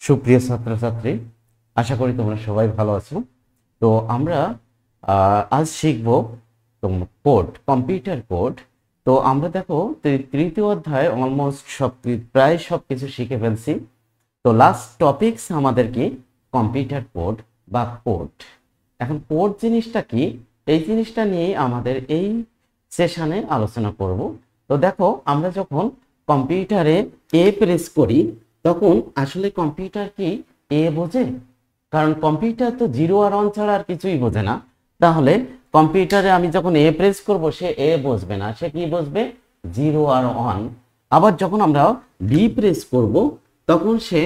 সুপ্রিয় ছাত্রছাত্রী, আশা করি তোমরা সবাই ভালো আছো। তো আমরা আজ শিখব কোড, কম্পিউটার কোড। তো আমরা দেখো তৃতীয় অধ্যায় অলমোস্ট প্রায় সব কিছু শিখে ফেলছি। তো লাস্ট টপিকস আমাদের কি কম্পিউটার কোড বা কোড। এখন কোড জিনিসটা কি, এই জিনিসটা নিয়ে আমাদের এই সেশনে আলোচনা করব। তো দেখো, আমরা যখন কম্পিউটারে প্রেস করি তখন আসলে কম্পিউটার কি বোঝে? কারণ কম্পিউটার তো জিরো আর অন ছাড়া আর কিছুই বোঝে না। তাহলে কম্পিউটারে আমি যখন প্রেস করব সে বুঝবে না, সে কি বুঝবে? জিরো আর অন। আবার যখন আমরা বি প্রেস করব তখন সে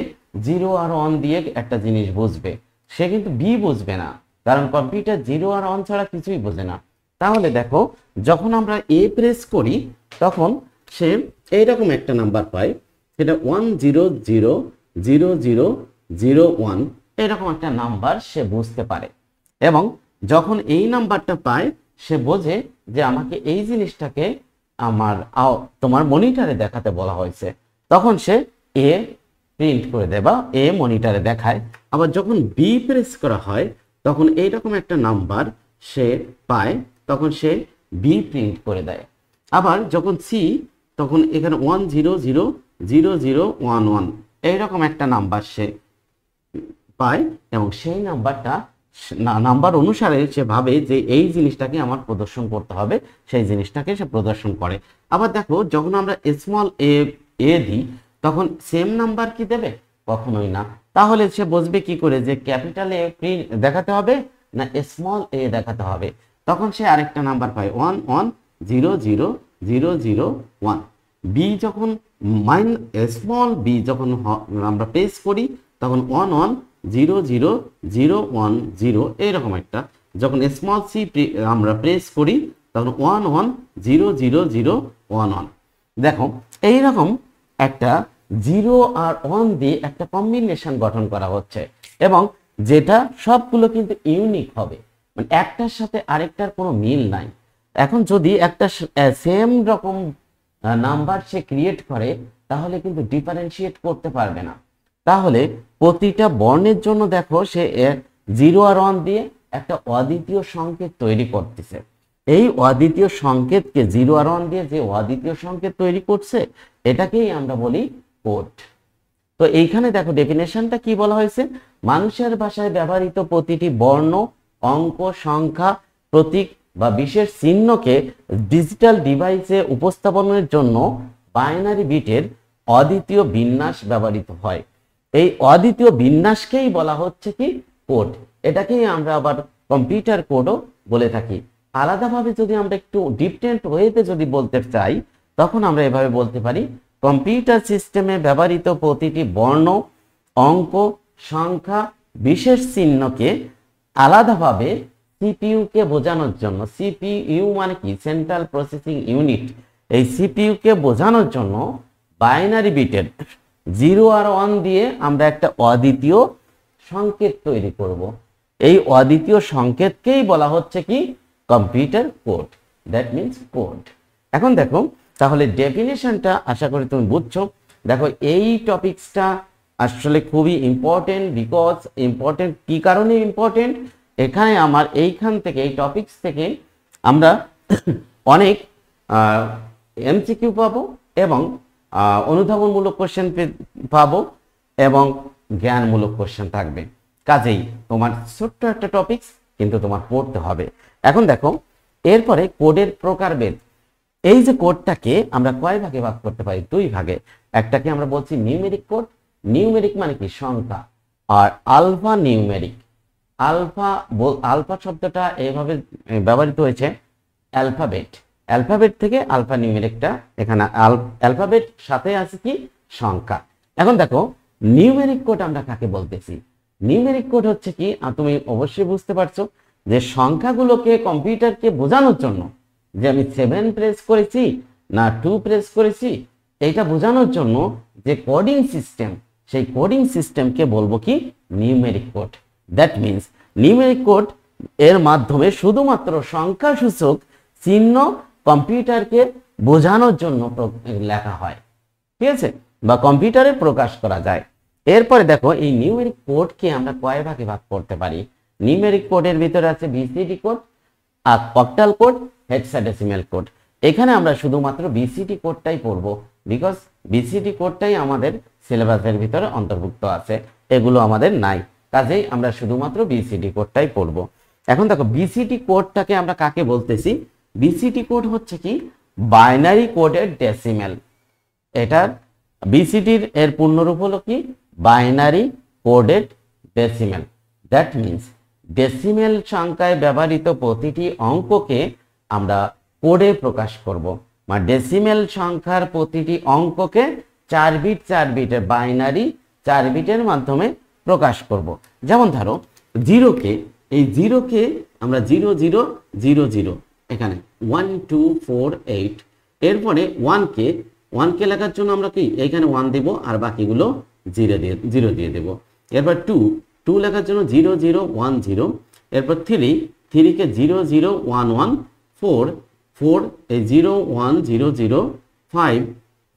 জিরো আর অন দিয়ে একটা জিনিস বুঝবে, সে কিন্তু বি বুঝবে না, কারণ কম্পিউটার জিরো আর অন ছাড়া কিছুই বোঝে না। তাহলে দেখো, যখন আমরা প্রেস করি তখন সে এইরকম একটা নাম্বার পায়, সেটা 1000001 এরকম একটা নাম্বার সে বুঝতে পারে। এবং যখন এই নাম্বারটা পায় সে বোঝে যে আমাকে এই জিনিসটাকে তোমার মনিটরে দেখাতে বলা হয়েছে, তখন সে প্রিন্ট করে দেয় বা মনিটরে দেখায়। আবার যখন বি প্রেস করা হয় তখন এইরকম একটা নাম্বার সে পায়, তখন সে বি প্রিন্ট করে দেয়। আবার যখন সি, তখন এখানে 1000011 এইরকম একটা নাম্বার সে পায় এবং সেই নাম্বার অনুসারে সে ভাবে যে এই জিনিসটাকে আমার প্রদর্শন করতে হবে, সেই জিনিসটাকে সে প্রদর্শন করে। আবার দেখো, যখন আমরা স্মল এ দিই তখন সেম নাম্বার কি দেবে? কখনোই না। তাহলে সে বুঝবে কি করে যে ক্যাপিটাল এ দেখাতে হবে না স্মল এ দেখাতে হবে? তখন সে আরেকটা নাম্বার পায় 1100001। বি যখন স্মল বি যখন আমরা প্রেস করি তখন 1100010 এইরকম একটা। যখন স্মল সি আমরা প্রেস করি তখন 1100011। দেখো, এইরকম একটা জিরো আর অন দিয়ে একটা কম্বিনেশন গঠন করা হচ্ছে, এবং যেটা সবগুলো কিন্তু ইউনিক হবে, মানে একটার সাথে আরেকটার কোনো মিল নাই। এখন যদি একটা সেম রকম নাম্বার সে ক্রিয়েট করে তাহলে কিন্তু ডিফারেন্সিয়েট করতে পারবে না। তাহলে প্রতিটা বর্ণের জন্য দেখো সে জিরো আর ওয়ান দিয়ে একটা অদ্বিতীয় সংকেত তৈরি করতেছে। এই অদ্বিতীয় সংকেতকে জিরো আর ওয়ান দিয়ে যে অদ্বিতীয় সংকেত তৈরি করছে এটাকেই আমরা বলি কোড। তো এইখানে দেখো ডেফিনেশনটা কি বলা হয়েছে, মানুষের ভাষায় ব্যবহৃত প্রতিটি বর্ণ, অঙ্ক, সংখ্যা, প্রতীক বা বিশেষ চিহ্নকে ডিজিটাল ডিভাইসে উপস্থাপনের জন্য বাইনারি বিটের অদ্বিতীয় বিন্যাস ব্যবহৃত হয়। এই অদ্বিতীয় বিন্যাসকেই বলা হচ্ছে কি কোড। এটাকেই আমরা আবার কম্পিউটার কোডও বলে থাকি। আলাদাভাবে যদি আমরা একটু ডিফারেন্ট ওয়েতে যদি বলতে চাই তখন আমরা এভাবে বলতে পারি, কম্পিউটার সিস্টেমে ব্যবহৃত প্রতিটি বর্ণ, অঙ্ক, সংখ্যা, বিশেষ চিহ্নকে আলাদাভাবে সিপিইউ কে বোঝানোর জন্য, সিপিইউ মানে কি সেন্ট্রাল প্রসেসিং ইউনিট, এই সিপিইউ কে বোঝানোর জন্য বাইনারি বিটের জিরো আর ওয়ান দিয়ে আমরা একটা অদ্বিতীয় সংকেত তৈরি করব। এই অদ্বিতীয় সংকেতকেই বলা হচ্ছে কি computer code, that means code. এখন দেখো, তাহলে ডেফিনেশনটা আশা করি তুমি বুঝছো। দেখো, এই টপিকসটা আসলে খুবই ইম্পর্টেন্ট। বিকজ ইম্পর্টেন্ট কি কারণে ইম্পর্টেন্ট, এখানে আমার এইখান থেকে এই টপিকস থেকে আমরা অনেক এমসিকিউ পাবো এবং অনুধাবনমূলক কোশ্চেন পাবো এবং জ্ঞানমূলক কোশ্চেন থাকবে। কাজেই তোমার ছোট্ট একটা টপিকস কিন্তু তোমার পড়তে হবে। এখন দেখো, এরপরে কোডের প্রকারভেদ। এই যে কোডটাকে আমরা কয় ভাগে ভাগ করতে পারি? দুই ভাগে। একটাকে আমরা বলছি নিউমেরিক কোড। নিউমেরিক মানে কি সংখ্যা, আর আলফা নিউমেরিক। আলফা শব্দটা এইভাবে ব্যবহৃত হয়েছে অ্যালফাবেট, অ্যালফাবেট থেকে আলফা নিউমেরিকটা, এখানে অ্যালফাবেট সাথে আছে কি সংখ্যা। এখন দেখো, নিউমেরিক কোড আমরা কাকে বলতেছি? নিউমেরিক কোড হচ্ছে কি, তুমি অবশ্যই বুঝতে পারছো যে সংখ্যাগুলোকে কম্পিউটারকে বোঝানোর জন্য, যে আমি 7 প্রেস করেছি না 2 প্রেস করেছি, এইটা বোঝানোর জন্য যে কোডিং সিস্টেম, সেই কোডিং সিস্টেমকে বলবো কি numeric code. That means numeric code এর মাধ্যমে শুধুমাত্র সংখ্যাসূচক চিহ্ন কম্পিউটারকে বোঝানোর জন্য লেখা হয়, ঠিক আছে, বা কম্পিউটারে প্রকাশ করা যায়। এরপরে দেখো এই নিউমেরিক কোডকে আমরা কয় ভাগে ভাগ করতে পারি। নিউমেরিক কোডের ভিতরে আছে বিসিডি কোড, আর অক্টাল কোড, হেক্সাডেসিমাল কোড। এখানে আমরা শুধুমাত্র বিসিডি কোডটাই পড়বো, বিকজ বিসিডি কোডটাই আমাদের সিলেবাসের ভিতরে অন্তর্ভুক্ত আছে, এগুলো আমাদের নাই, কাজেই আমরা শুধুমাত্র বিসিডি কোডটাই পড়বো। এখন দেখো বিসিডি কোডটাকে আমরা কাকে বলতেছি। বিসিডি কোড হচ্ছে কি বাইনারি কোডের ডেসিমেল। এটার বিসিডির এর পূর্ণরূপ হলো কি binary coded decimal. That means decimal সংখ্যায় ব্যবহৃত প্রতিটি অঙ্ককে আমরা কোডে প্রকাশ করব, মানে ডেসিমেল সংখ্যার প্রতিটি অঙ্ককে 4 বিট 4 বিটের বাইনারি 4 বিটের মাধ্যমে প্রকাশ করব। যেমন ধরো জিরোকে, এই জিরোকে আমরা 0 0 0 0 এখানে 1 2 4 8, এরপরে 1কে লেখার জন্য আমরা কি এখানে 1 দেব আর বাকিগুলো 0 দিয়ে দেব। এরপর 2 লেখার জন্য 0 0 1 0, এরপর 3 কে 0 0 1 1, 4 এই 0 1 0 0,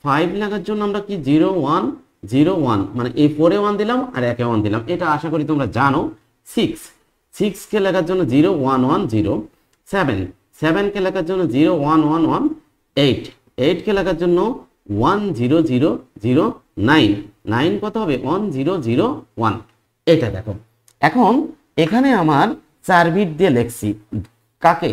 5 লেখার জন্য আমরা কি 0 1 0 1, মানে এই 4 এ 1 দিলাম আর 1 এ 1 দিলাম, এটা আশা করি তোমরা জানো। 6 কে লেখার জন্য 0 1 1 0, 7 কে লেখার জন্য 0 1 1 1, 8 কে লেখার জন্য 1 0 0 0, 9 কত হবে 1 0 0 1। এটা দেখো এখন এখানে আমার 4 বিট দিয়ে লিখছি কাকে,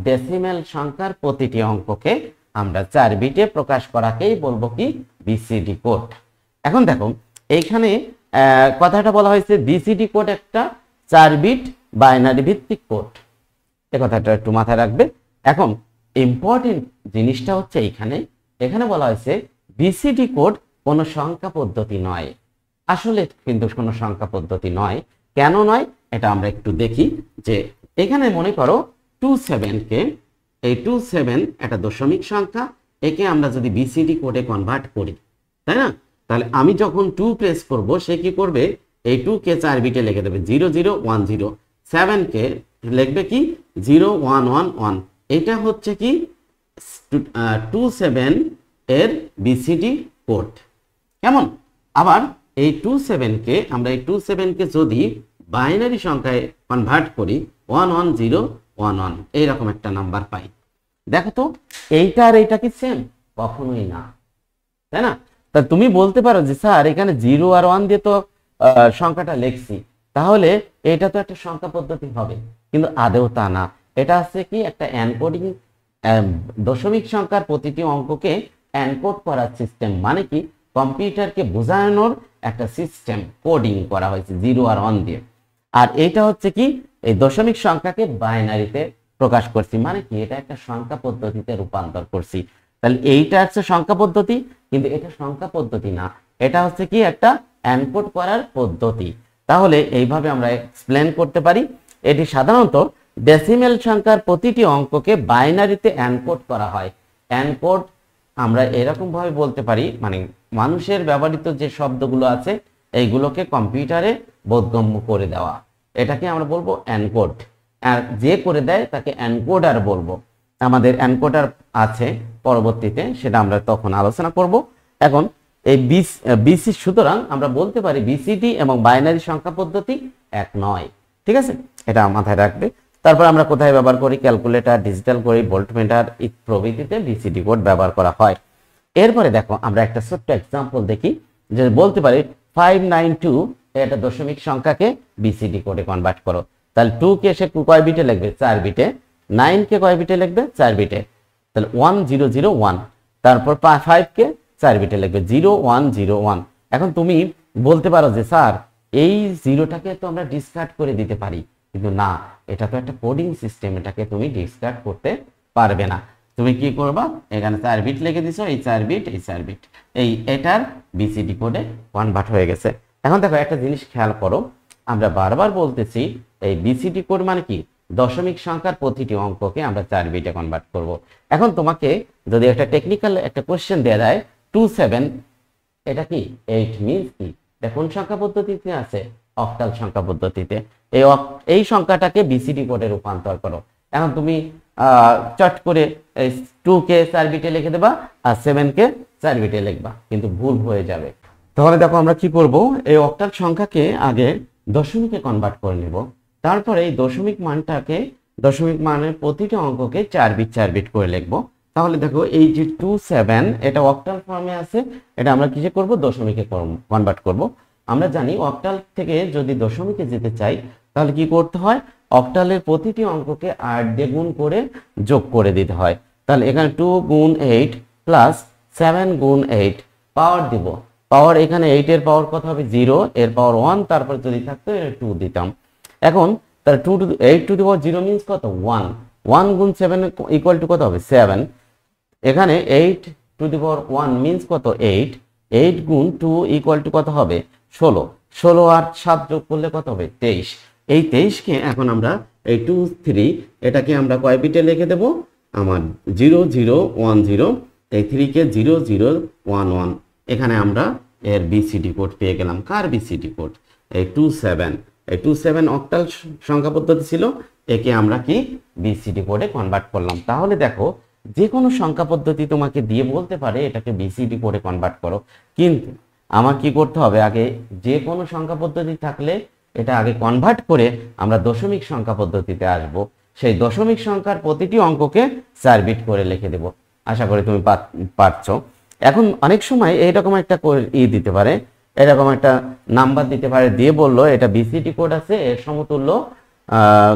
ডেসিমেল সংখ্যার প্রতিটি অঙ্ককে আমরা 4 বিটে প্রকাশ করাকেই বলবো কি বিসিডি কোড। এখন দেখো এইখানে কথাটা বলা হয়েছে বিসিডি কোড একটা 4 বিট বাইনারি ভিত্তিক কোড, এই কথাটা একটু মাথায় রাখবে। এখন ইম্পর্টেন্ট জিনিসটা হচ্ছে এখানে বলা হয়েছে বিসিডি কোড কোনো সংখ্যা পদ্ধতি নয়। আসলে কিন্তু কোনো সংখ্যা পদ্ধতি নয়। কেন নয় এটা আমরা একটু দেখি। যে এখানে মনে করো 27কে, এই 27 একটা দশমিক সংখ্যা, একে আমরা যদি বিসিডি কোডে কনভার্ট করি, তাই না, তাহলে আমি যখন 2 প্রেস করব সে কি করবে, এই 2 কে 4 বিটে লিখে দেবে 0 0 1 0, 7 কে লিখবে কি 0 1 1 1। এটা হচ্ছে কি 27 এর বিসিডি কোড। কেমন, আবার এই 27কে আমরা এই 27কে যদি বাইনারি সংখ্যায় কনভার্ট করি 1 1 0 1 1, এইরকম একটা নাম্বার পাই। দেখো তো এইটা আর এইটা কি সেম? কখনোই না, তাই না। তা তুমি বলতে পারো যে স্যার এখানে 0 আর 1 দিয়ে তো সংখ্যাটা লিখছি, তাহলে এটা তো একটা সংখ্যা পদ্ধতি হবে, কিন্তু আদৌ তা না। এটা আছে কি একটা এনকোডিং, দশমিক সংখ্যার প্রতিটি অঙ্ককে এনকোড করার সিস্টেম, মানে কি কম্পিউটারকে বোঝানোর একটা সিস্টেম কোডিং করা হয়েছে 0 আর 1 দিয়ে। আর এটা হচ্ছে কি এই দশমিক সংখ্যাকে বাইনারিতে প্রকাশ করছি, মানে কি এটা একটা সংখ্যা পদ্ধতিতে রূপান্তর করছি। তাহলে এইটা হচ্ছে সংখ্যা পদ্ধতি, কিন্তু এটা সংখ্যা পদ্ধতি না, এটা হচ্ছে কি একটা এনকোড করার পদ্ধতি। তাহলে এইভাবে আমরা এক্সপ্লেন করতে পারি। এটি সাধারণত ডেসিমেল সংখ্যার প্রতিটি অঙ্ককে বাইনারিতে এনকোড করা হয়। এনকোড আমরা এরকম ভাবে বলতে পারি, মানে মানুষের ব্যবহৃত যে শব্দগুলো আছে এইগুলোকে কম্পিউটারে বোধগম্য করে দেওয়া, এটাকে আমরা বলবো এনকোড। আর যে করে দেয় তাকে এনকোডার বলবো। আমাদের এনকোডার আছে পরবর্তীতে, সেটা আমরা তখন আলোচনা করব। এখন এই বিসি, সুতরাং আমরা বলতে পারি বিসিডি এবং বাইনারি সংখ্যা পদ্ধতি এক নয়। ঠিক আছে, এটা মাথায় রাখবে। তারপর আমরা কোথায় ব্যবহার করি, ক্যালকুলেটর, ডিজিটাল ঘড়ি, ভোল্টমিটার প্রভৃতিতে বিসিডি কোড ব্যবহার করা হয়। এরপরে দেখো আমরা একটা ছোট্ট এক্সাম্পল দেখি, যে বলতে পারি 592 এটা দশমিক সংখ্যাকে বিসিডি কোডে কনভার্ট করো। তাহলে 2 কে সে কয় বিটে লিখবে, 4 বিটে। 9 কে কয় বিটে লিখবে, 4 বিটে। তাহলে 1 0 0 1, তারপর 5 কে 4 বিটে লিখবে 0 1 0 1। এখন তুমি বলতে পারো যে স্যার এই জিরোটাকে তো আমরা ডিসকার্ড করে দিতে পারি, কিন্তু না, এটা তো একটা কোডিং সিস্টেম, এটাকে তুমি ডিসকার্ড করতে পারবে না। তুমি কি করবা, এখানে 4 বিট লিখে দিছো, এই 4 বিট এই 4 বিট এটার বিসিডি কোডে কনভার্ট হয়ে গেছে। এখন দেখো একটা জিনিস খেয়াল করো, আমরা বারবার বলতেছি এই বিসিডি কোড মানে কি দশমিক সংখ্যার প্রতিটি অঙ্ককে আমরা 4 বিটে কনভার্ট করব। এখন তোমাকে যদি একটা টেকনিক্যাল একটা কোশ্চেন দেয়া যায় 27 এটা কি 8 মিন্স কি, এটা কোন সংখ্যা পদ্ধতিতে আছে, অক্টাল সংখ্যা পদ্ধতিতে। এই সংখ্যাটাকে বিসিডি কোডে রূপান্তর করো। এখন তুমি চট করে 2 কে 4 বিটে লিখে দেবা আর 7 কে 4 বিটে লিখবা, কিন্তু ভুল হয়ে যাবে। তাহলে দেখো আমরা কি করব, এই অক্টাল সংখ্যাকে আগে দশমিকে কনভার্ট করে নেব, তারপরে এই দশমিক মানের প্রতিটি অঙ্ককে 4 বিট 4 বিট করে লিখবো। তাহলে দেখো এই যে 27 এটা অক্টাল ফর্মে আছে, এটা আমরা কিসে করব, দশমিকে কনভার্ট করব। আমরা জানি অক্টাল থেকে যদি দশমিকে যেতে চাই তাহলে কি করতে হয়, অক্টালের প্রতিটি অঙ্ককে 8 দিয়ে গুণ করে যোগ করে দিতে হয়। তাহলে এখানে 2 গুণ 8 প্লাস 7 গুণ 8 পাওয়ার দিব, পাওয়ার এখানে 8 এর পাওয়ার কত হবে 0, এর পাওয়ার 1, তারপর যদি থাকতো 2 দিতাম। এখন তাহলে 8 টু দি পাওয়ার 0 মিন্স কত 1, 1 গুণ 7 ইকুয়াল টু কত হবে 7। এখানে 8 টু দি পাওয়ার 1 মিন্স কত 8, 8 গুণ 2 ইকুয়াল টু কত হবে 16, 16 আর 7 যোগ করলে কত হবে 23। এই 23 কে এখন আমরা এই 2 3 এটাকে আমরা কয় বিটে লিখে দেব, আমার 0 0 1 0, এই 3 কে 0 0 1 1। এখানে আমরা এর বিসিডি কোড পেয়ে গেলাম। কার বিসিডি কোড, এই 27, এই 27 অক্টাল সংখ্যা পদ্ধতি ছিল, একে আমরা কি বিসিডি কোডে কনভার্ট করলাম। তাহলে দেখো যে কোনো সংখ্যা পদ্ধতি তোমাকে দিয়ে বলতে পারে এটাকে বিসিডি কোডে কনভার্ট করো, কিন্তু আমার কি করতে হবে, আগে যে কোনো সংখ্যা পদ্ধতি থাকলে এটা আগে কনভার্ট করে আমরা দশমিক সংখ্যা পদ্ধতিতে আসব। সেই দশমিক সংখ্যার প্রতিটি অঙ্ককে 4 বিট করে লিখে দেব। আশা করি তুমি পারছো। এখন অনেক সময় এইরকম একটা দিতে পারে, এরকম একটা নাম্বার দিতে পারে, দিয়ে বললো এটা বিসিডি কোড আছে, এর সমতুল্য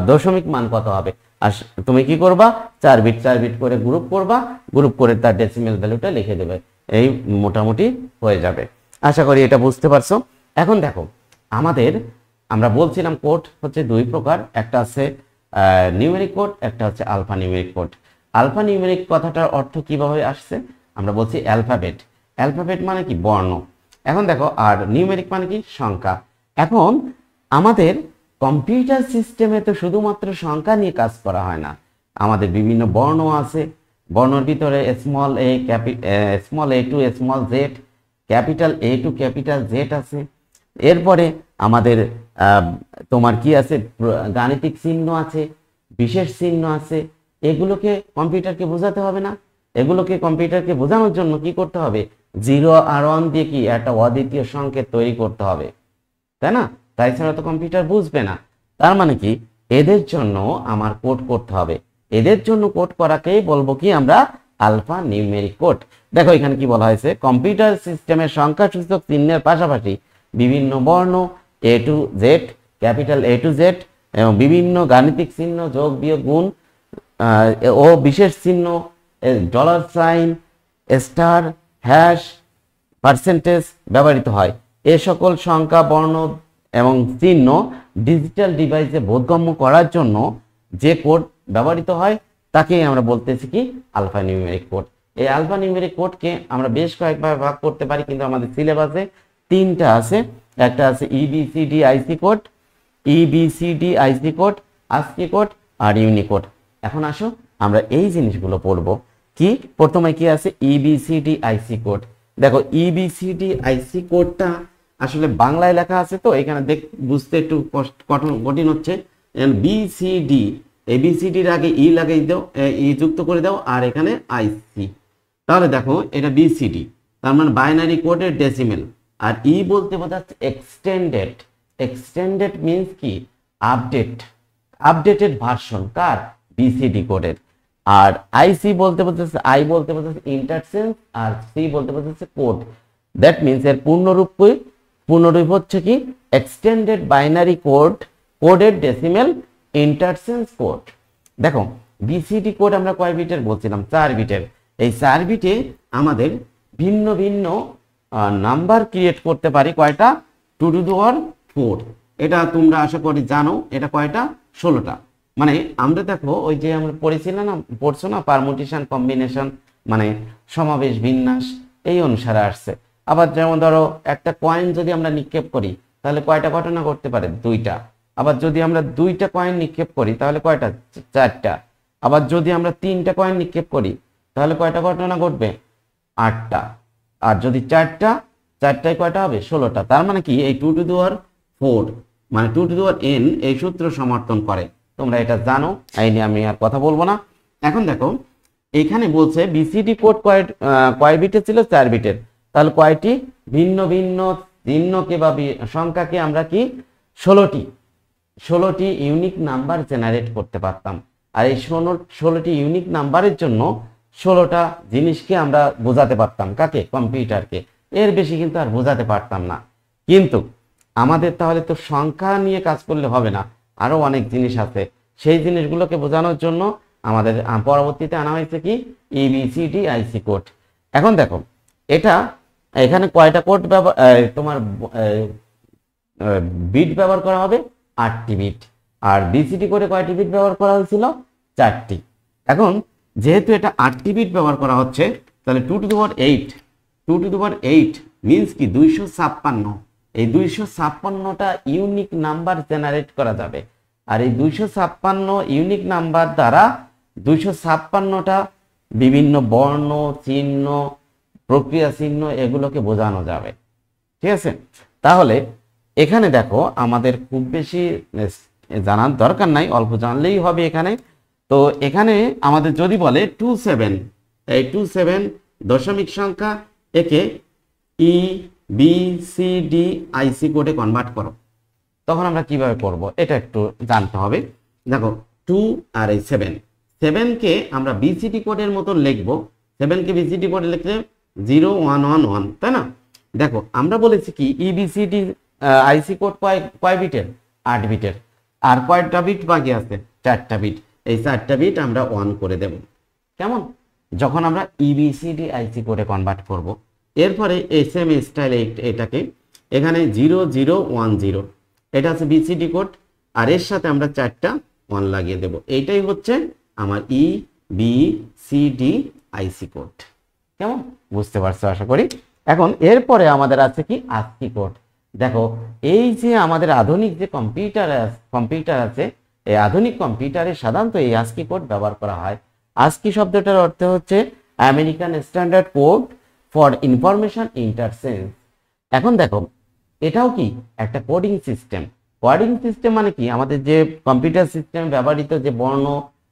দশমিক মান কত হবে। আর তুমি কি করবা, 4 বিট 4 বিট করে গ্রুপ করবা, গ্রুপ করে তার ডেসিমেল ভ্যালুটা লিখে দেবে, এই মোটামুটি হয়ে যাবে। আশা করি এটা বুঝতে পারছো। এখন দেখো আমরা বলছিলাম কোড হচ্ছে 2 প্রকার, একটা আছে নিউমেরিক কোড, একটা হচ্ছে alphanumeric code. Alphanumeric কথাটার অর্থ কিভাবে আসছে, আমরা বলছি অ্যালফাবেট, অ্যালফাবেট মানে কি বর্ণ। এখন দেখো আর নিউমেরিক মানে কি সংখ্যা। এখন আমাদের কম্পিউটার সিস্টেমে তো শুধুমাত্র সংখ্যা নিয়ে কাজ করা হয় না, আমাদের বিভিন্ন বর্ণ আছে, বর্ণের ভিতরে small A to small Z, capital A to capital Z আছে। এরপরে আমাদের তোমার কি আছে, গাণিতিক চিহ্ন আছে, বিশেষ চিহ্ন আছে। এগুলোকে কম্পিউটারকে বোঝাতে হবে না, এগুলোকে কম্পিউটারকে বোঝানোর জন্য কি করতে হবে, 0 আর 1 দিয়ে কি একটা অদ্বিতীয় সংকেত তৈরি করতে হবে, তাই না? তাই ছাড়া তো কম্পিউটার বুঝবে না। তার মানে কি এদের জন্য আমার কোড করতে হবে, এদের জন্য কোড করাকেই বলবো কি আমরা আলফা নিউমেরিক কোড। দেখো এখানে কি বলা হয়েছে, কম্পিউটার সিস্টেমের সংখ্যাসূচক চিহ্নের পাশাপাশি বিভিন্ন বর্ণ A to Z, capital A to Z এবং বিভিন্ন গাণিতিক চিহ্ন যোগ বিয়োগ গুণ ও বিশেষ চিহ্ন dollar sign, star, hash, percentage ব্যবহৃত হয়। এ সকল সংখ্যা বর্ণ এবং চিহ্ন ডিজিটাল ডিভাইসে বোধগম্য করার জন্য যে কোড ব্যবহৃত হয় তাকেই আমরা বলতেছি কি আলফা নিউমেরিক কোড। এই আলফা নিউমেরিক কোডকে আমরা বেশ কয়েকবার ভাগ করতে পারি, কিন্তু আমাদের সিলেবাসে 3টা আছে। একটা আছে ইবিসিডি আইসি কোড, আস্কি কোড আর ইউনিকোড। এখন আসো আমরা এই জিনিসগুলো পড়বো। কি প্রথমে কি আছে, ইবিসিডি আইসি কোড। দেখো ইবিসিডি আইসি কোডটা আসলে বাংলায় লেখা আছে, তো এখানে বুঝতে একটু কঠিন হচ্ছে। বিসিডি, এবিসিডির আগে ই লাগাই দাও, ই যুক্ত করে দাও, আর এখানে আইসি। তাহলে দেখো এটা বিসিডি, তার মানে বাইনারি কোডের ডেসিমেল। আর ই বলতে বোঝাচ্ছে এক্সটেন্ডেড, এক্সটেন্ডেড মিন্স কি আপডেটেড ভার্সন কার, বিসিডি কোডের। আর আইসি বলতে বোঝাচ্ছে, আই বলতে বোঝাচ্ছে ইন্টারচেঞ্জ, আর সি বলতে বোঝাচ্ছে কোড। দ্যাট মিন্স এর পূর্ণরূপ হচ্ছে কি এক্সটেন্ডেড বাইনারি কোডের ডেসিমেল ইন্টারচেঞ্জ কোড। দেখো বিসিডি কোড আমরা কয় বিটের বলছিলাম, 4 বিটের। এই 4 বিটে আমাদের ভিন্ন ভিন্ন নাম্বার ক্রিয়েট করতে পারি, কয়টা, 2 টু দি পাওয়ার 4। এটা তোমরা আশা করি জানো, এটা কয়টা, 16টা। মানে আমরা দেখো ওই যে আমরা পড়ছো না পারমুটেশন কম্বিনেশন, মানে সমাবেশ বিন্যাস, এই অনুসারে আসছে। আবার যেমন ধরো একটা কয়েন যদি আমরা নিক্ষেপ করি তাহলে কয়টা ঘটনা ঘটতে পারে, 2টা। আবার যদি আমরা 2টা কয়েন নিক্ষেপ করি তাহলে কয়টা, 4টা। আবার যদি আমরা 3টা কয়েন নিক্ষেপ করি তাহলে কয়টা ঘটনা ঘটবে, 8টা। আর যদি 4টায় কয়টা হবে, 16টা। তার মানে কি এই 2 টু দি পাওয়ার 4 মানে 2 টু দি পাওয়ার n এই সূত্র সমর্থন করে। তোমরা এটা জানো, এই নিয়ে আমি আর কথা বলবো না। এখন দেখো এখানে বলছে বিসিডি কোড কয় বিটের ছিল, 4 বিটের। তাহলে কয়টি ভিন্ন ভিন্ন চিহ্নকে বা সংখ্যাকে আমরা কি 16টি ইউনিক নাম্বার জেনারেট করতে পারতাম। আর এই 16টি ইউনিক নাম্বারের জন্য 16টা জিনিসকে আমরা বোঝাতে পারতাম, কাকে? কম্পিউটারকে। এর বেশি কিন্তু আর বোঝাতে পারতাম না। কিন্তু আমাদের তাহলে তো সংখ্যা নিয়ে কাজ করলে হবে না, আরো অনেক জিনিস আছে। সেই জিনিসগুলোকে বোঝানোর জন্য আমাদের পরবর্তীতে আনা হয়েছে কি এবিসিডি আইসি কোড। এখন দেখো এটা এখানে কয়টা কোড তোমার বিট ব্যবহার করা হবে? 8টি বিট। আর বিসিডি কোডে কয়টি বিট ব্যবহার করা হয়েছিল? 4টি। এখন যেহেতু এটা 8টি বিট ব্যবহার করা হচ্ছে, তাহলে 2 টু দি পাওয়ার 8 মিনস কি 256। এই 256টা ইউনিক নাম্বার জেনারেট করা যাবে। আর এই 256 ইউনিক নাম্বার দ্বারা 256টা বিভিন্ন বর্ণ, চিহ্ন, প্রক্রিয়া চিহ্ন এগুলোকে বোঝানো যাবে। ঠিক আছে? তাহলে এখানে দেখো আমাদের খুব বেশি জানার দরকার নাই, অল্প জানলেই হবে এখানে। তো এখানে আমাদের যদি বলে 27, এই 27 দশমিক সংখ্যা, একে EBCDIC কোডে কনভার্ট করো, তখন আমরা কিভাবে করব এটা একটু জানতে হবে। দেখো 2 আর এই 7কে আমরা বিসিডি কোডের মতো লিখবো। 7কে বিসিডি কোডে লিখলে 0111, তাই না? দেখো আমরা বলেছি কি EBCD আইসি কোড কয় বিটের? 8 বিটের। আর কয়টা বিট বাকি আছে? 4টা বিট। এই 4টা বিট আমরা 1 করে দেব। কেমন? যখন আমরা EBCD আইসি কোডে কনভার্ট করব। এরপরে SM স্টাইল এটাকে এখানে 0010, এটা আছে বিসিডি কোড, আর এর সাথে আমরা 4টা 1 লাগিয়ে দেব। এইটাই হচ্ছে আমার EBCD আইসি কোড। কেমন? বুঝতে পারছো আশা করি। এখন এরপরে আমাদের আছে কি ASCII কোড। দেখো এই যে আমাদের আধুনিক যে কম্পিউটার আছে, এই আধুনিক কম্পিউটারে সাধারণত এই ASCII কোড ব্যবহার করা হয়। ASCII শব্দটার অর্থ হচ্ছে American standard code for information interchange. এখন দেখো এটাও কি একটা কোডিং সিস্টেম। কোডিং সিস্টেম মানে কি? আমাদের যে কম্পিউটার সিস্টেমে ব্যবহৃত যে বর্ণ,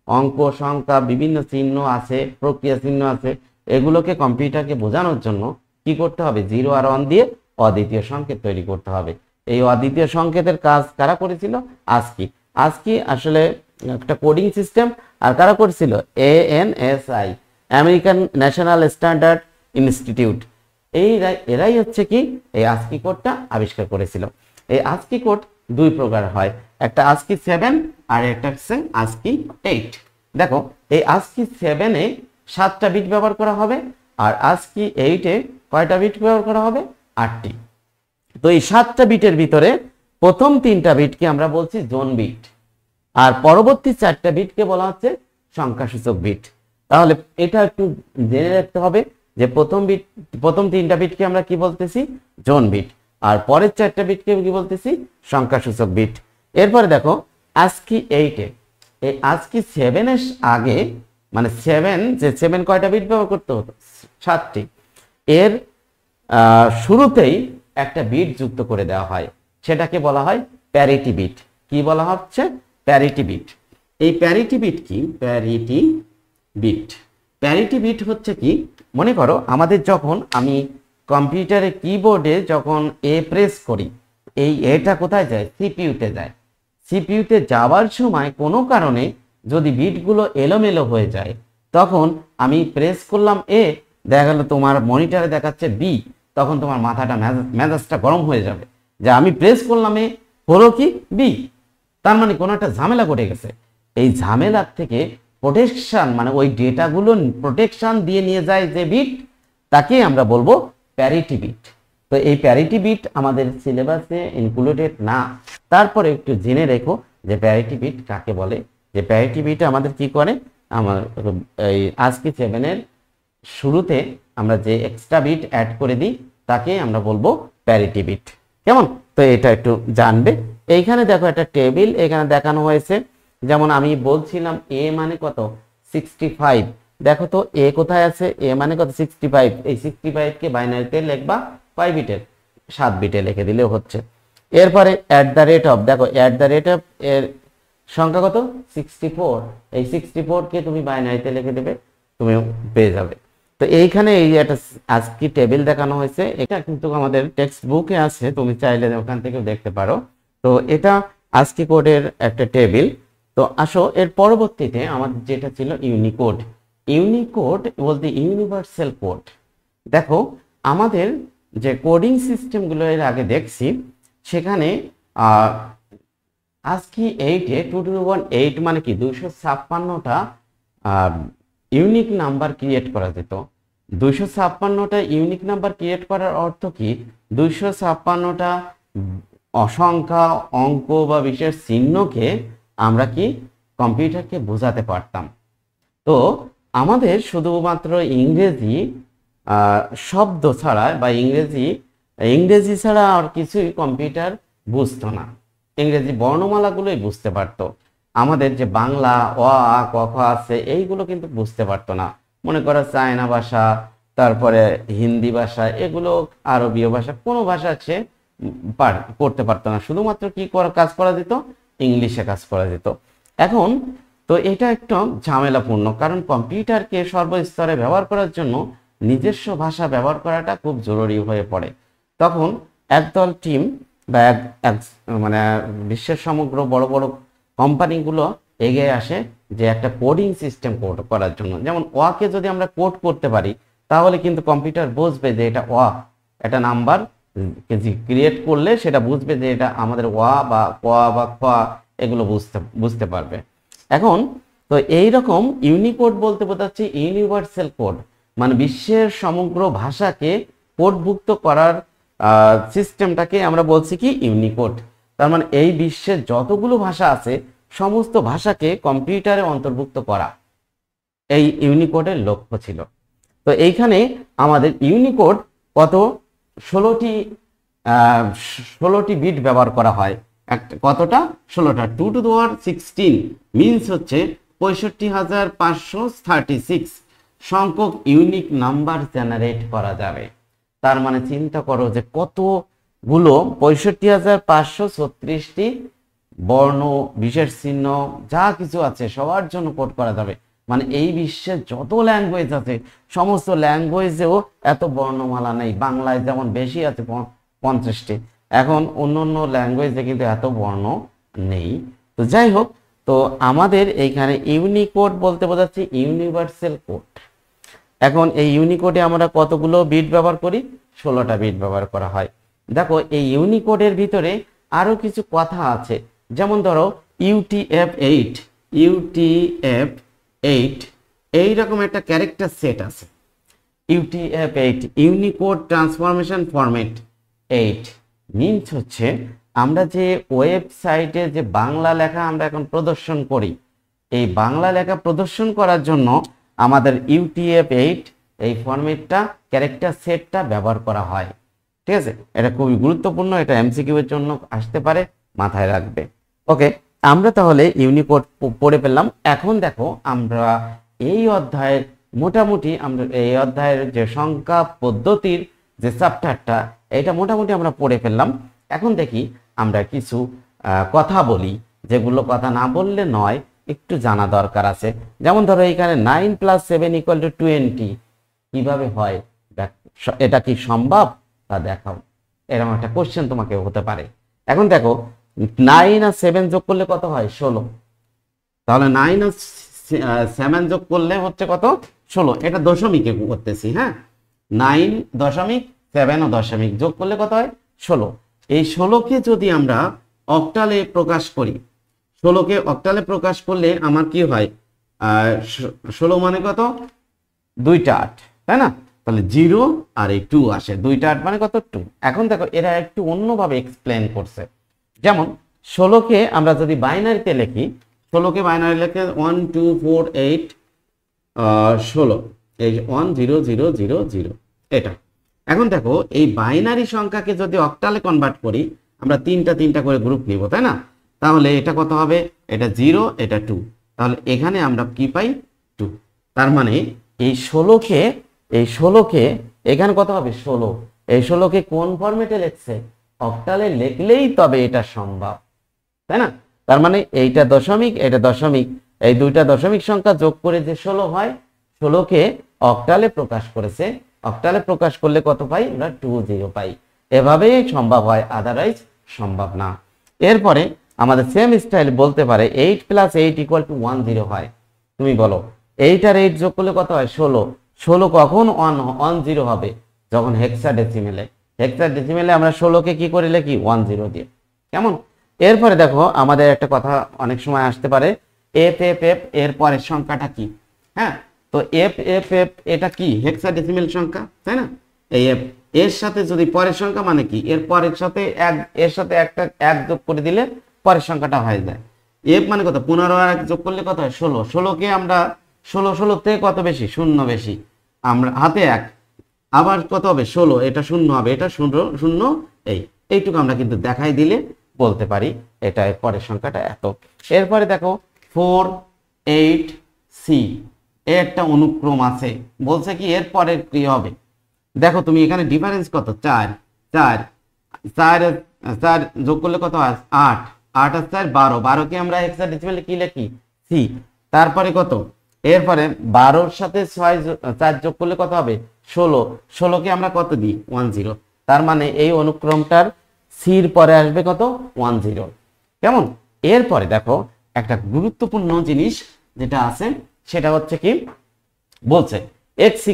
অঙ্ক, সংখ্যা, বিভিন্ন চিহ্ন আছে, প্রক্রিয়া চিহ্ন আছে, এগুলোকে কম্পিউটারকে বোঝানোর জন্য কি করতে হবে? 0 আর 1 দিয়ে অদ্বিতীয় সংকেত তৈরি করতে হবে। এই অদ্বিতীয় সংকেতের কাজ কারা করেছিল? ASCII আসলে একটা কোডিং সিস্টেম। আর কারা করেছিল? ANSI, American national standard institute. এরাই হচ্ছে কি এই ASCII কোডটা আবিষ্কার করেছিল। এই ASCII কোড 2 প্রকার হয়, একটা ASCII 7 আর একটা হচ্ছে ASCII 8। দেখো এই ASCII 7-এ 7টা বিট ব্যবহার করা হবে, আর ASCII 8-এ কয়টা বিট ব্যবহার করা হবে? 8টি। তো এই 7টা বিটের ভিতরে প্রথম 3টা বিটকে আমরা বলছি জোন বিট, আর পরবর্তী 4টা বিটকে বলা হচ্ছে সংখ্যাসূচক বিট। তাহলে এটা একটু জেনে রাখতে হবে যে প্রথম 3টা বিটকে আমরা কি বলতেছি? জোন বিট, আর পরের 4টা বিটকে কি বলতেছি? সংখ্যাসূচক বিট। এরপরে দেখো ASCII 8-এ, এই ASCII 7-এর আগে মানে 7 কয়টা বিট ব্যবহার করতে হতো? 7টি। এর শুরুতেই একটা বিট যুক্ত করে দেওয়া হয়, সেটাকে বলা হয় প্যারিটি বিট। কি বলা হচ্ছে? Parity bit. এই প্যারিটি বিট কি? প্যারিটি বিট হচ্ছে কি? মনে করো আমাদের যখন আমি কম্পিউটারে কিবোর্ডে যখন প্রেস করি, এই এটা কোথায় যায়? সিপিইউতে যায়। সিপিইউতে যাওয়ার সময় কোনো কারণে যদি বিটগুলো এলোমেলো হয়ে যায়, তখন আমি প্রেস করলাম দেখা গেল তোমার মনিটরে দেখাচ্ছে বি, তখন তোমার মাথাটা মেজাজটা গরম হয়ে যাবে যে আমি প্রেস করলাম হলো কি বি, তার মানে কোনো একটা ঝামেলা ঘটে গেছে। এই ঝামেলার থেকে প্রোটেকশন, মানে ওই ডেটাগুলো প্রোটেকশন দিয়ে নিয়ে যায় যে বিট, তাকে আমরা বলবো প্যারিটি বিট। তো এই প্যারিটি বিট আমাদের সিলেবাসে ইনক্লুডেড না, তারপরে একটু জেনে রেখো যে প্যারিটি বিট কাকে বলে। যে প্যারিটি বিট আমাদের কি করে? আমার এই ASCII 7-এর শুরুতে আমরা যে এক্সট্রা বিট অ্যাড করে দিই তাকে আমরা বলবো প্যারিটি বিট। কেমন? তো এটা একটু জানবে। এইখানে দেখো একটা টেবিল এখানে দেখানো হয়েছে। যেমন আমি বলছিলাম মানে কত? 65। দেখো তো কোথায় আছে? মানে কত? 65। এই 65-কে বাইনারিতে লিখবা কয় বিটের? 7 বিটে লিখে দিলেও হচ্ছে। এরপরে @ দেখো @ এর সংখ্যা কত? 64। এই 64-কে তুমি বাইনারিতে লিখে দেবে, তুমি পেয়ে যাবে। তো এইখানে এই একটা আজকে টেবিল দেখানো হয়েছে, এটা কিন্তু আমাদের টেক্সট বুকে আছে, তুমি চাইলে ওখান থেকেও দেখতে পারো। তো এটা আজকে কোডের একটা টেবিল। তো আসো এর পরবর্তীতে আমাদের যেটা ছিল ইউনিকোড। ইউনিকোড বলতে ইউনিভার্সাল কোড। দেখো আমাদের যে কোডিং সিস্টেমগুলো এর আগে দেখছি সেখানে ASCII 8-এ 2 মানে কি 256টা ইউনিক নাম্বার ক্রিয়েট করা যেত। 256টা ইউনিক নাম্বার ক্রিয়েট করার অর্থ কি 256টা অসংখ্যা অঙ্ক বা বিশেষ চিহ্নকে আমরা কি কম্পিউটারকে বোঝাতে পারতাম। তো আমাদের শুধুমাত্র ইংরেজি শব্দ ছাড়া বা ইংরেজি ছাড়া আর কিছুই কম্পিউটার বুঝতো না, ইংরেজি বর্ণমালাগুলোই বুঝতে পারতো। আমাদের যে বাংলা অ আ ক খ আছে এইগুলো কিন্তু বুঝতে পারতো না। মনে করো চায়না ভাষা, তারপরে হিন্দি ভাষা, এগুলো আরবীয় ভাষা, কোনো ভাষা সে করতে পারতো না। শুধুমাত্র কি কাজ করা যেত, ইংলিশে কাজ করা যেত। এখন তো এটা একটু ঝামেলাপূর্ণ, কারণ কম্পিউটারকে সর্বস্তরে ব্যবহার করার জন্য নিজস্ব ভাষা ব্যবহার করাটা খুব জরুরি হয়ে পড়ে। তখন একদল টিম বা মানে বিশ্বের সমগ্র বড় বড় কোম্পানিগুলো এগিয়ে আসে যে একটা কোডিং সিস্টেম করার জন্য। যেমন ওয়াকে যদি আমরা কোড করতে পারি তাহলে কিন্তু কম্পিউটার বুঝবে যে এটা ওয়া, একটা নাম্বার ক্রিয়েট করলে সেটা বুঝবে যে এটা আমাদের ওয়া বা ক বা খ, এগুলো বুঝতে পারবে। এখন তো এইরকম ইউনিকোড বলতে বোঝাচ্ছে ইউনিভার্সাল কোড, মানে বিশ্বের সমগ্র ভাষাকে কোডভুক্ত করার সিস্টেমটাকে আমরা বলছি কি ইউনিকোড। তার মানে এই বিশ্বের যতগুলো ভাষা আছে সমস্ত ভাষাকে কম্পিউটারে অন্তর্ভুক্ত করা এই ইউনিকোডের লক্ষ্য ছিল। তো এইখানে আমাদের ইউনিকোড কত 16টি বিট ব্যবহার করা হয়। কতটা? 16টা। 2 টু দি পাওয়ার 16 মিনস হচ্ছে 65,536 সংখ্যক ইউনিক নাম্বার জেনারেট করা যাবে। তার মানে চিন্তা করো যে কতগুলো 65,536টি বর্ণ, বিশেষ চিহ্ন, যা কিছু আছে সবার জন্য কোড করা যাবে। মানে এই বিশ্বের যত ল্যাঙ্গুয়েজ আছে সমস্ত ল্যাঙ্গুয়েজেও এত বর্ণমালা নেই। বাংলায় যেমন বেশি আছে 50টি, এখন অন্য অন্য ল্যাঙ্গুয়েজে কিন্তু এত বর্ণ নেই। তো যাই হোক, তো আমাদের এইখানে ইউনিকোড বলতে বোঝাচ্ছে ইউনিভার্সাল কোড। এখন এই ইউনিকোডে আমরা কতগুলো বিট ব্যবহার করি? 16টা বিট ব্যবহার করা হয়। দেখো এই ইউনিকোডের ভিতরে আরো কিছু কথা আছে, যেমন ধরো UTF-8 এইরকম একটা ক্যারেক্টার সেট আছে। UTF-8 Unicode transformation format 8 means হচ্ছে আমরা যে ওয়েবসাইটে যে বাংলা লেখা আমরা এখন প্রদর্শন করি, এই বাংলা লেখা প্রদর্শন করার জন্য আমাদের UTF-8 এই ফরম্যাটটা ক্যারেক্টার সেটটা ব্যবহার করা হয়। ঠিক আছে, এটা খুবই গুরুত্বপূর্ণ, এটা MCQ এর জন্য আসতে পারে, মাথায় রাখবে। ওকে, আমরা তাহলে ইউনিকোড পড়ে পেলাম। এখন দেখো আমরা এই অধ্যায়ের মোটামুটি আমরা এই অধ্যায়ের যে সংখ্যা পদ্ধতির যে চ্যাপ্টারটা এটা মোটামুটি আমরা পড়ে ফেললাম। এখন দেখি আমরা কিছু কথা বলি, যেগুলো কথা না বললে নয়, একটু জানা দরকার আছে। যেমন ধরো এখানে 9 + 7 = 20 কিভাবে হয়, এটা কি সম্ভব তা দেখাও, এরকম একটা কোশ্চেন তোমাকে হতে পারে। এখন দেখো 9 আর 7 যোগ করলে কত হয়? 16। তাহলে 9 আর 7 যোগ করলে হচ্ছে কত? 16। এটা দশমিকে করতেছি, হ্যাঁ, 9 দশমিক 7 ও দশমিক যোগ করলে কত হয়? 16। এই 16কে যদি আমরা অক্টালে প্রকাশ করি, 16কে অক্টালে প্রকাশ করলে আমার কি হয়? 16 মানে কত? 2টা 8, তাই না? তাহলে 0 আর এই 2 আসে, 2টা 8 মানে কত? 2। এখন দেখো এরা একটু অন্যভাবে এক্সপ্লেন করছে। যেমন 16কে আমরা যদি বাইনারিতে লিখি, 16কে বাইনারি লিখে 1 2 4 8 16, এই 1 0 0 0 0 এটা। এখন দেখো এই বাইনারি সংখ্যাকে যদি অক্টালে কনভার্ট করি, আমরা তিনটা করে গ্রুপ নিব, তাই না? তাহলে এটা কত হবে? এটা 0, এটা 2, তাহলে এখানে আমরা কি পাই? 2। তার মানে এই 16কে এখানে কত হবে? 16। এই 16কে কোন ফরম্যাটে লিখছে? অক্টালে লিখলেই তবে এটা সম্ভব, তাই না? তার মানে এইটা দশমিক, এটা দশমিক, এই দুইটা দশমিক সংখ্যা যোগ করে যে 16 হয়, 16কে অক্টালে প্রকাশ করেছে, অক্টালে প্রকাশ করলে কত পাই আমরা 20 পাই। এভাবেই সম্ভব হয়, আদারওয়াইজ সম্ভব না। এরপরে আমাদের সেম স্টাইল বলতে পারে 8 + 8 = 10 হয়। তুমি বলো 8 আর 8 যোগ করলে কত হয় 16। 16 কখন 10 হবে যখন হেক্সাডেসিমেলে, হেক্সাডেসিমেলে আমরা 16কে কি করে লিখি 10 দিয়ে। কেমন? এরপরে দেখো আমাদের একটা কথা অনেক সময় আসতে পারে, এফ এফ এফ এর পরের সংখ্যাটা কি? হ্যাঁ, তো এফ এফ এফ এটা কি হেক্সাডেসিমেল সংখ্যা, তাই না? এই এফ এর সাথে যদি পরের সংখ্যা মানে কি এর পরের সাথে এক, এর সাথে একটা এক যোগ করে দিলে পরের সংখ্যাটা হয়ে যায়। এফ মানে কত 15 আর 1 যোগ করলে কত হয় 16। 16কে আমরা 16 থেকে কত বেশি 0 বেশি, আমরা হাতে 1, আবার কত হবে 16, এটা 0 হবে, এটা 0 0 এইটুকু আমরা কিন্তু দেখাই দিলে বলতে পারি এটা এর পরের সংখ্যাটা এত। এরপরে দেখো 4 8 সি এর একটা অনুক্রম আছে, বলছে কি এর পরের কি হবে। দেখো তুমি এখানে ডিফারেন্স কত 4 4 4 4 যোগ করলে কত হয় 8 8 আর 4 12, 12কে আমরা হেক্সাডেসিমেলে কি লিখি সি। তারপরে কত এরপরে 12 এর সাথে 4 যোগ করলে কত হবে 16, 16কে আমরা কত দিই 10। তার মানে এই অনুক্রমটার সির পরে আসবে কত 10। কেমন? এরপরে দেখো একটা গুরুত্বপূর্ণ জিনিস যেটা আছে সেটা হচ্ছে কি বলছে x =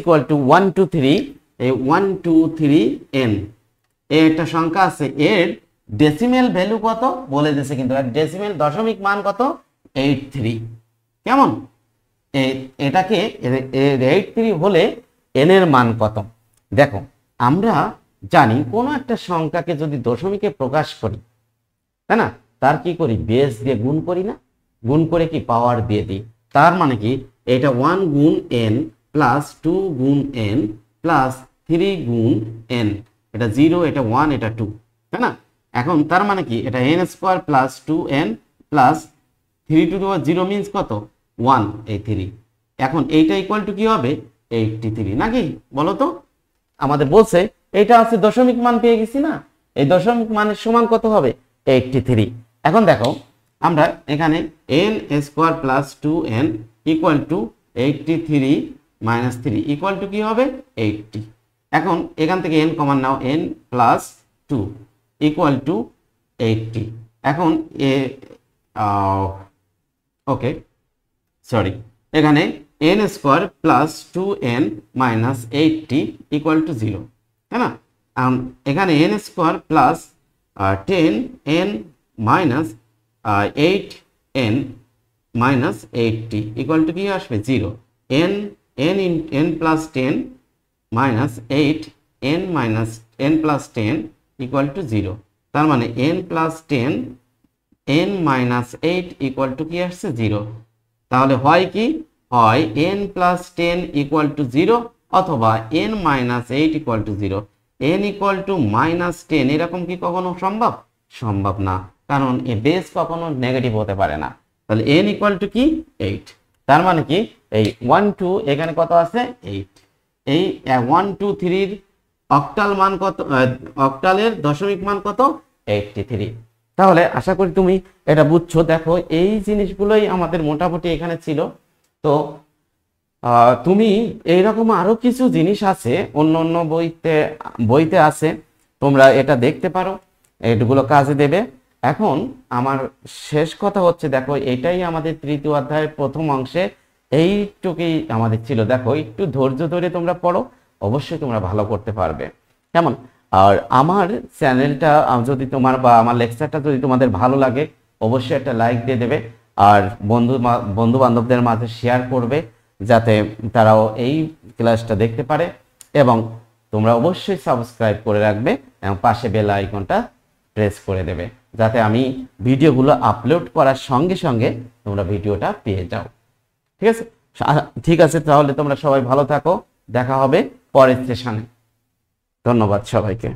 1 2 3, এই 1 2 3 n একটা সংখ্যা আছে, এর ডেসিমেল ভ্যালু কত বলে দিয়েছে, কিন্তু এর ডেসিমেল দশমিক মান কত 83। কেমন? এটাকে 83 হলে n এর মান কত? দেখো আমরা জানি কোনো একটা সংখ্যাকে যদি দশমিকে প্রকাশ করি, তাই না, তার কি করি বেস দিয়ে গুণ করি না, গুণ করে কি পাওয়ার দিয়ে দিই। তার মানে কি এটা 1 গুণ n প্লাস 2 গুণ n প্লাস 3 গুণ n, এটা 0 এটা 1 এটা 2, তাই না? এখন তার মানে কি এটা n² plus 2n plus 3 to the power 0 means কত 1 এই 3। এখন এইটা ইকুয়াল টু কি হবে 83 নাকি বলো তো? আমাদের বলছে এটা আছে দশমিক মান পেয়ে গেছি না, এই দশমিক মানের সমান কত হবে 83। এখন দেখো আমরা এখানে n² plus 2n equal to 83 minus 3 equal to কি হবে 80। এখন এখান থেকে n common now, n plus 2 equal to 80। এখন ওকে সরি, এখানে n² plus 2n minus 80 equal to 0, তাই না? এখানে n² plus 10n minus 8n minus 80 equal to কি আসবে 0। n plus 10 minus 8n minus n plus 10 equal to 0। তার মানে n plus 10 n minus 8 equal to কি আসছে 0। তাহলে হয় কি হয় n প্লাস 10 ইকুয়াল টু 0 অথবা n minus 8 equal to 0। n equal to minus 10 এরকম কি কখনো সম্ভব? সম্ভব না, কারণ এ বেস কখনো নেগেটিভ হতে পারে না। তাহলে n ইকুয়াল টু কি 8। তার মানে কি এই 1 2 এখানে কত আছে 8, এই 1 2 3 এর অক্টাল মান কত, অক্টালের দশমিক মান কত 83। তাহলে আশা করি তুমি এটা বুঝছো। দেখো এই জিনিসগুলোই আমাদের মোটামুটি এখানে ছিল। তো তুমি এইরকম আরো কিছু জিনিস আছে অন্য অন্য বইতে আছে, তোমরা এটা দেখতে পারো, এগুলো কাজে দেবে। এখন আমার শেষ কথা হচ্ছে দেখো এটাই আমাদের তৃতীয় অধ্যায়ের প্রথম অংশে এইটুকুই আমাদের ছিল। দেখো একটু ধৈর্য ধরে তোমরা পড়ো, অবশ্যই তোমরা ভালো করতে পারবে। কেমন? আর আমার চ্যানেলটা যদি তোমার বা আমার লেকচারটা যদি তোমাদের ভালো লাগে অবশ্যই একটা লাইক দিয়ে দেবে, আর বন্ধু বান্ধবদের মাঝে শেয়ার করবে যাতে তারাও এই ক্লাসটা দেখতে পারে, এবং তোমরা অবশ্যই সাবস্ক্রাইব করে রাখবে এবং পাশে বেল আইকনটা প্রেস করে দেবে যাতে আমি ভিডিওগুলো আপলোড করার সঙ্গে সঙ্গে তোমরা ভিডিওটা পেয়ে যাও। ঠিক আছে? ঠিক আছে, তাহলে তোমরা সবাই ভালো থাকো, দেখা হবে পরের সেশনে। ধন্যবাদ সবাইকে।